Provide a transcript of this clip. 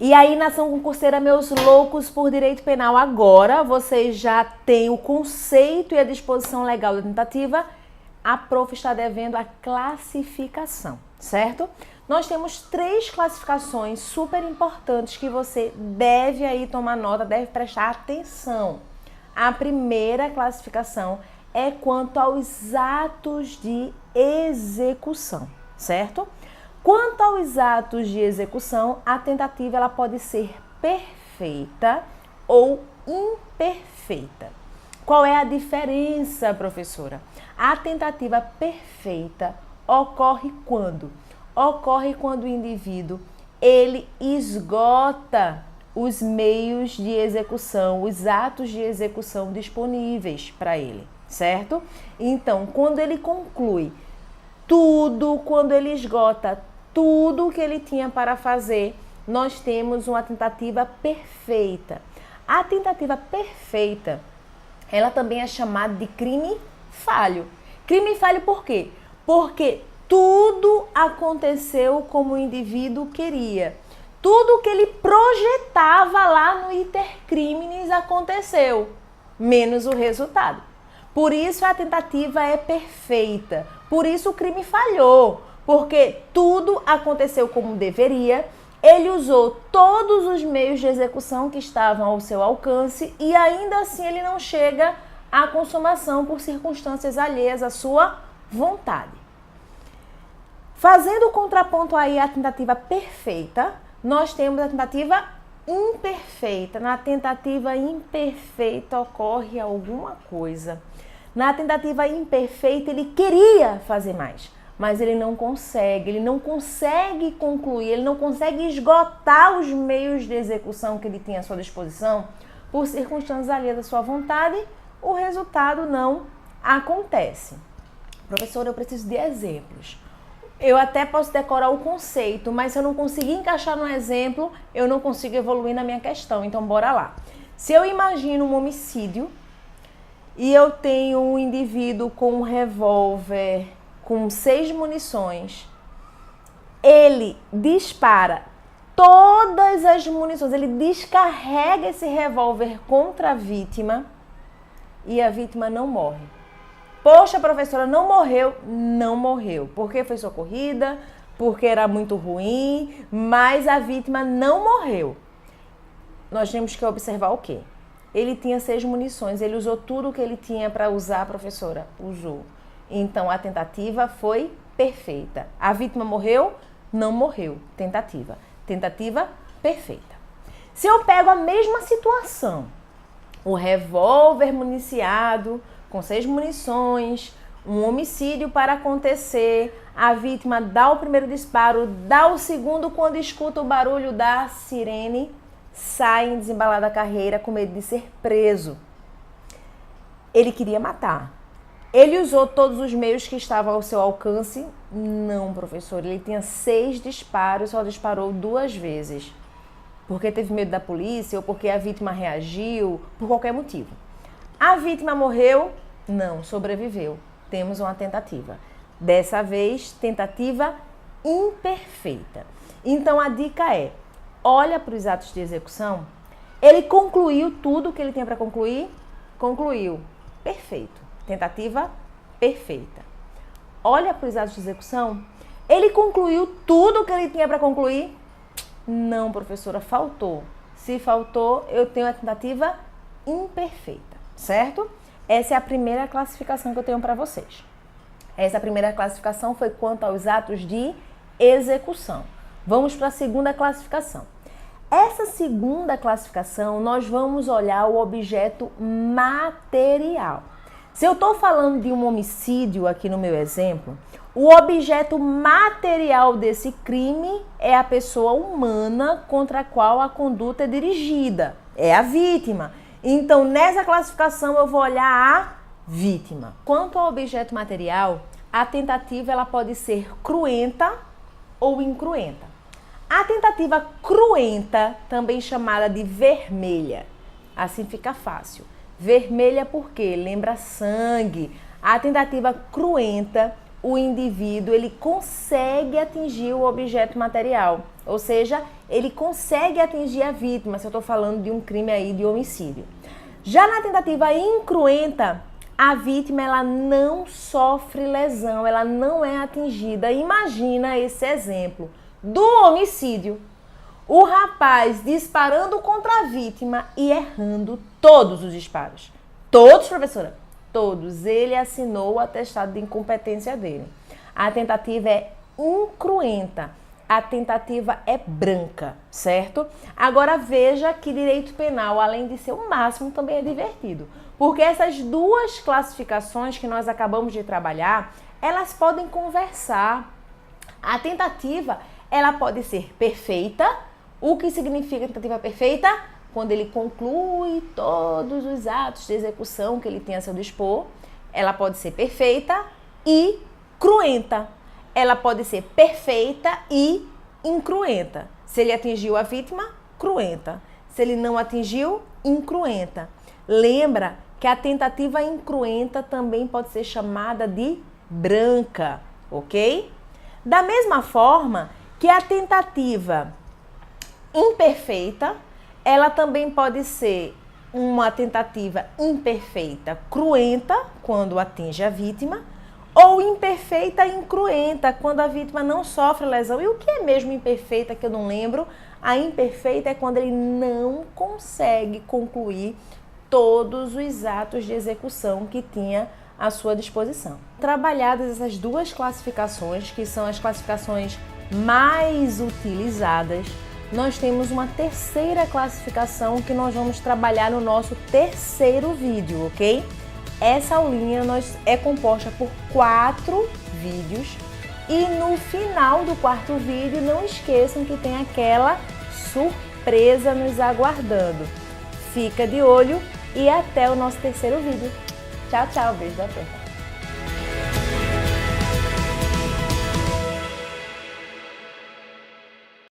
E aí, nação concurseira, meus loucos por direito penal, agora vocês já têm o conceito e a disposição legal da tentativa. A prof está devendo a classificação, certo? Nós temos 3 classificações super importantes que você deve aí tomar nota, deve prestar atenção. A primeira classificação é quanto aos atos de execução, certo? Quanto aos atos de execução, a tentativa ela pode ser perfeita ou imperfeita. Qual é a diferença, professora? A tentativa perfeita ocorre quando? Ocorre quando o indivíduo ele esgota os meios de execução, os atos de execução disponíveis para ele, certo? Então, quando ele conclui tudo, quando ele esgota tudo que ele tinha para fazer, nós temos uma tentativa perfeita. A tentativa perfeita, ela também é chamada de crime falho. Crime falho por quê? Porque tudo aconteceu como o indivíduo queria. Tudo que ele projetava lá no iter criminis aconteceu, menos o resultado. Por isso a tentativa é perfeita. Por isso o crime falhou, porque tudo aconteceu como deveria. Ele usou todos os meios de execução que estavam ao seu alcance e ainda assim ele não chega à consumação por circunstâncias alheias à sua vontade. Fazendo o contraponto aí à tentativa perfeita, nós temos a tentativa imperfeita. Na tentativa imperfeita ocorre alguma coisa. Na tentativa imperfeita ele queria fazer mais, mas ele não consegue concluir, ele não consegue esgotar os meios de execução que ele tinha à sua disposição por circunstâncias alheias à sua vontade, o resultado não acontece. Professora, eu preciso de exemplos. Eu até posso decorar o conceito, mas se eu não conseguir encaixar no exemplo, eu não consigo evoluir na minha questão. Então, bora lá. Se eu imagino um homicídio e eu tenho um indivíduo com um revólver com 6 munições, ele dispara todas as munições, ele descarrega esse revólver contra a vítima e a vítima não morre. Poxa, professora, não morreu? Não morreu. Porque foi socorrida, porque era muito ruim, mas a vítima não morreu. Nós temos que observar o quê? Ele tinha 6 munições, ele usou tudo o que ele tinha para usar, professora? Usou. Então, a tentativa foi perfeita. A vítima morreu? Não morreu. Tentativa. Tentativa perfeita. Se eu pego a mesma situação, o revólver municiado, com 6 munições, um homicídio para acontecer, a vítima dá o primeiro disparo, dá o segundo, quando escuta o barulho da sirene, sai em desembalada carreira com medo de ser preso. Ele queria matar. Ele usou todos os meios que estavam ao seu alcance? Não, professor. Ele tinha 6 disparos, só disparou 2 vezes. Porque teve medo da polícia ou porque a vítima reagiu, por qualquer motivo. A vítima morreu? Não, sobreviveu. Temos uma tentativa. Dessa vez, tentativa imperfeita. Então, a dica é, olha para os atos de execução. Ele concluiu tudo o que ele tinha para concluir? Concluiu. Perfeito. Tentativa perfeita. Olha para os atos de execução. Ele concluiu tudo o que ele tinha para concluir? Não, professora, faltou. Se faltou, eu tenho a tentativa imperfeita, certo? Essa é a primeira classificação que eu tenho para vocês. Essa primeira classificação foi quanto aos atos de execução. Vamos para a segunda classificação. Essa segunda classificação, nós vamos olhar o objeto material. Se eu estou falando de um homicídio aqui no meu exemplo, o objeto material desse crime é a pessoa humana contra a qual a conduta é dirigida, é a vítima. Então, nessa classificação, eu vou olhar a vítima. Quanto ao objeto material, a tentativa ela pode ser cruenta ou incruenta. A tentativa cruenta, também chamada de vermelha, assim fica fácil. Vermelha porque lembra sangue. A tentativa cruenta o indivíduo ele consegue atingir o objeto material, ou seja, ele consegue atingir a vítima, se eu estou falando de um crime aí de homicídio. Já na tentativa incruenta, a vítima ela não sofre lesão, ela não é atingida. Imagina esse exemplo do homicídio. O rapaz disparando contra a vítima e errando todos os disparos. Todos, professora? Todos. Ele assinou o atestado de incompetência dele. A tentativa é incruenta. A tentativa é branca, certo? Agora veja que direito penal, além de ser o máximo, também é divertido. Porque essas duas classificações que nós acabamos de trabalhar, elas podem conversar. A tentativa, ela pode ser perfeita. O que significa tentativa perfeita? Quando ele conclui todos os atos de execução que ele tem a seu dispor. Ela pode ser perfeita e cruenta. Ela pode ser perfeita e incruenta. Se ele atingiu a vítima, cruenta. Se ele não atingiu, incruenta. Lembra que a tentativa incruenta também pode ser chamada de branca, ok? Da mesma forma que a tentativa imperfeita, ela também pode ser uma tentativa imperfeita cruenta, quando atinge a vítima, ou imperfeita incruenta, quando a vítima não sofre lesão. E o que é mesmo imperfeita, que eu não lembro? A imperfeita é quando ele não consegue concluir todos os atos de execução que tinha à sua disposição. Trabalhadas essas duas classificações, que são as classificações mais utilizadas, nós temos uma terceira classificação que nós vamos trabalhar no nosso terceiro vídeo, ok? Essa aulinha é composta por 4 vídeos e no final do 4º vídeo, não esqueçam que tem aquela surpresa nos aguardando. Fica de olho e até o nosso terceiro vídeo. Tchau, tchau. Beijo da Terra.